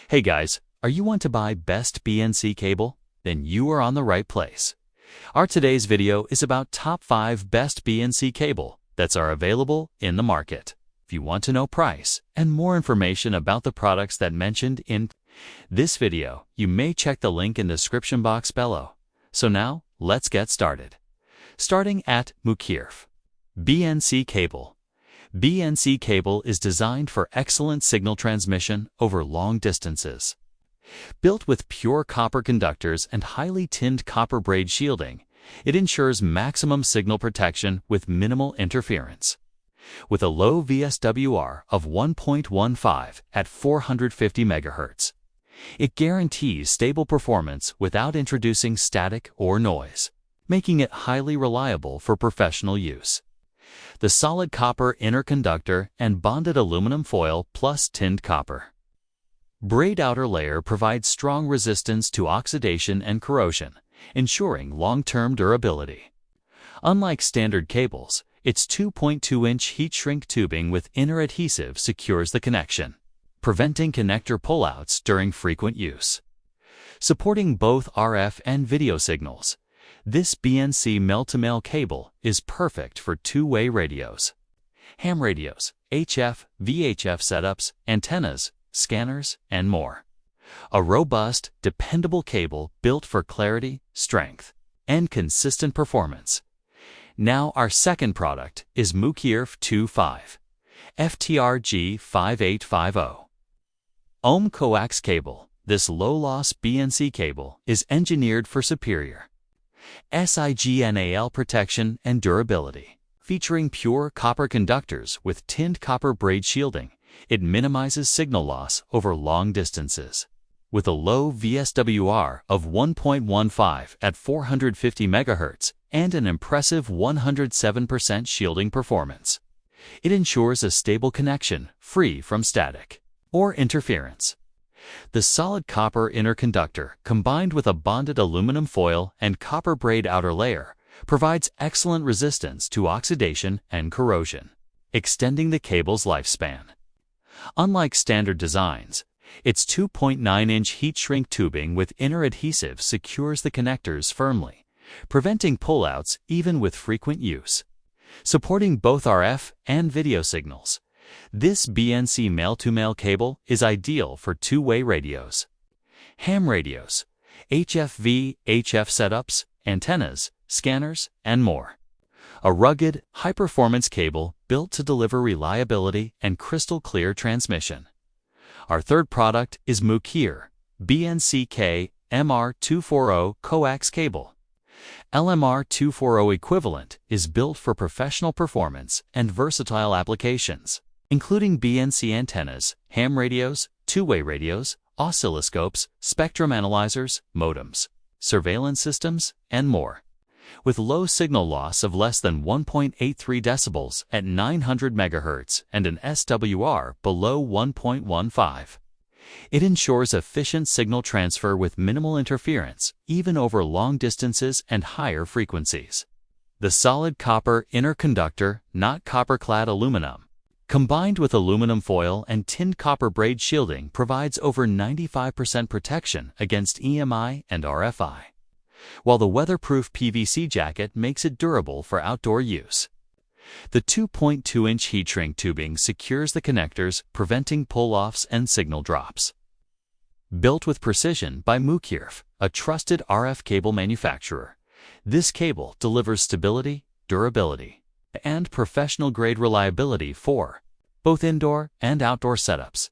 Hey guys, are you want to buy best BNC cable? Then you are on the right place. Our today's video is about top 5 best BNC cable that are available in the market. If you want to know price and more information about the products that mentioned in this video, you may check the link in the description box below. So now, let's get started. Starting at Mookeerf BNC Cable. BNC cable is designed for excellent signal transmission over long distances. Built with pure copper conductors and highly tinned copper braid shielding, it ensures maximum signal protection with minimal interference. With a low VSWR of 1.15 at 450 MHz, it guarantees stable performance without introducing static or noise, making it highly reliable for professional use. The solid copper inner conductor and bonded aluminum foil plus tinned copper braid outer layer provides strong resistance to oxidation and corrosion, ensuring long-term durability. Unlike standard cables, its 2.2-inch heat-shrink tubing with inner adhesive secures the connection, preventing connector pullouts during frequent use. Supporting both RF and video signals, this BNC male-to-male cable is perfect for two-way radios, ham radios, HF, VHF setups, antennas, scanners, and more. A robust, dependable cable built for clarity, strength, and consistent performance. Now our second product is Mookeerf 25 FTRG5850 Ohm Coax Cable. This low-loss BNC cable is engineered for superior signal protection and durability. Featuring pure copper conductors with tinned copper braid shielding, it minimizes signal loss over long distances. With a low VSWR of 1.15 at 450 MHz and an impressive 107% shielding performance, it ensures a stable connection free from static or interference. The solid copper inner conductor, combined with a bonded aluminum foil and copper braid outer layer, provides excellent resistance to oxidation and corrosion, extending the cable's lifespan. Unlike standard designs, its 2.9-inch heat-shrink tubing with inner adhesive secures the connectors firmly, preventing pullouts even with frequent use. Supporting both RF and video signals, this BNC male-to-male cable is ideal for two-way radios, ham radios, HF, VHF setups, antennas, scanners, and more. A rugged, high-performance cable built to deliver reliability and crystal-clear transmission. Our third product is Mookeerf BNC LMR240 Coax Cable. LMR240 equivalent is built for professional performance and versatile applications, including BNC antennas, ham radios, two-way radios, oscilloscopes, spectrum analyzers, modems, surveillance systems, and more. With low signal loss of less than 1.83 decibels at 900 MHz and an SWR below 1.15, it ensures efficient signal transfer with minimal interference, even over long distances and higher frequencies. The solid copper inner conductor, not copper-clad aluminum, combined with aluminum foil and tinned copper braid shielding, provides over 95% protection against EMI and RFI, while the weatherproof PVC jacket makes it durable for outdoor use. The 2.2-inch heat-shrink tubing secures the connectors, preventing pull-offs and signal drops. Built with precision by Mookeerf, a trusted RF cable manufacturer, this cable delivers stability, durability, and professional-grade reliability for both indoor and outdoor setups.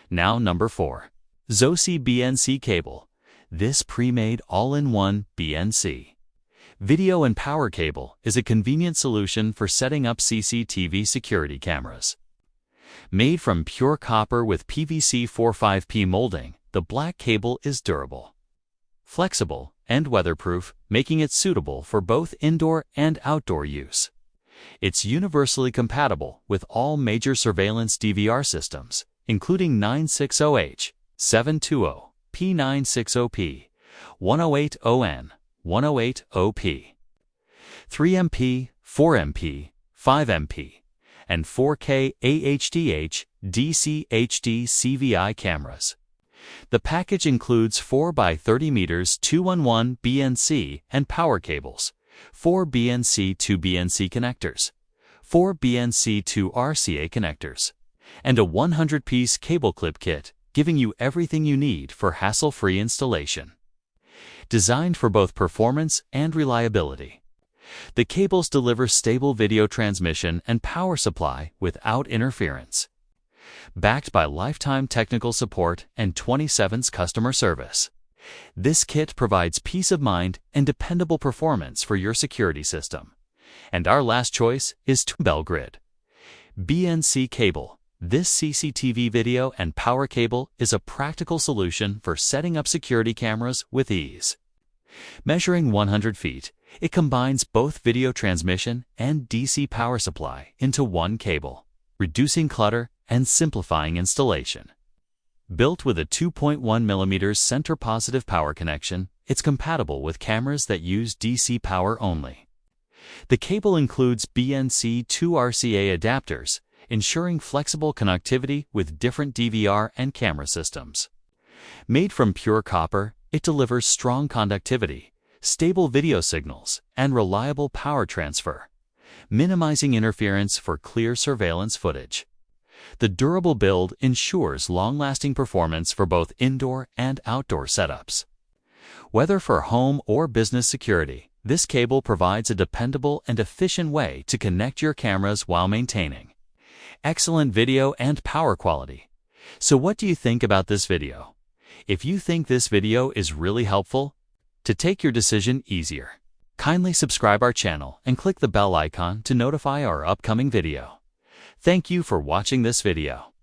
Now number 4. ZOSI BNC Cable. This pre-made all-in-one BNC video and power cable is a convenient solution for setting up CCTV security cameras. Made from pure copper with PVC 45P molding, the black cable is durable, flexible, and weatherproof, making it suitable for both indoor and outdoor use. It's universally compatible with all major surveillance DVR systems, including 960H, 720, P960P, 108ON, 108OP, 3MP, 4MP, 5MP, and 4K AHDH DC HD CVI cameras. The package includes 4 by 30 meters 211 BNC and power cables, 4 BNC to BNC connectors, 4 BNC to RCA connectors, and a 100-piece cable clip kit, giving you everything you need for hassle-free installation. Designed for both performance and reliability, the cables deliver stable video transmission and power supply without interference. Backed by lifetime technical support and 24/7 customer service, this kit provides peace of mind and dependable performance for your security system. And our last choice is Belgrid BNC Cable. This CCTV video and power cable is a practical solution for setting up security cameras with ease. Measuring 100 feet, it combines both video transmission and DC power supply into one cable, reducing clutter and simplifying installation. Built with a 2.1 mm center positive power connection, it's compatible with cameras that use DC power only. The cable includes BNC to RCA adapters, ensuring flexible connectivity with different DVR and camera systems. Made from pure copper, it delivers strong conductivity, stable video signals, and reliable power transfer, minimizing interference for clear surveillance footage. The durable build ensures long-lasting performance for both indoor and outdoor setups. Whether for home or business security, this cable provides a dependable and efficient way to connect your cameras while maintaining excellent video and power quality. So what do you think about this video? If you think this video is really helpful, to take your decision easier, kindly subscribe our channel and click the bell icon to notify our upcoming video. Thank you for watching this video.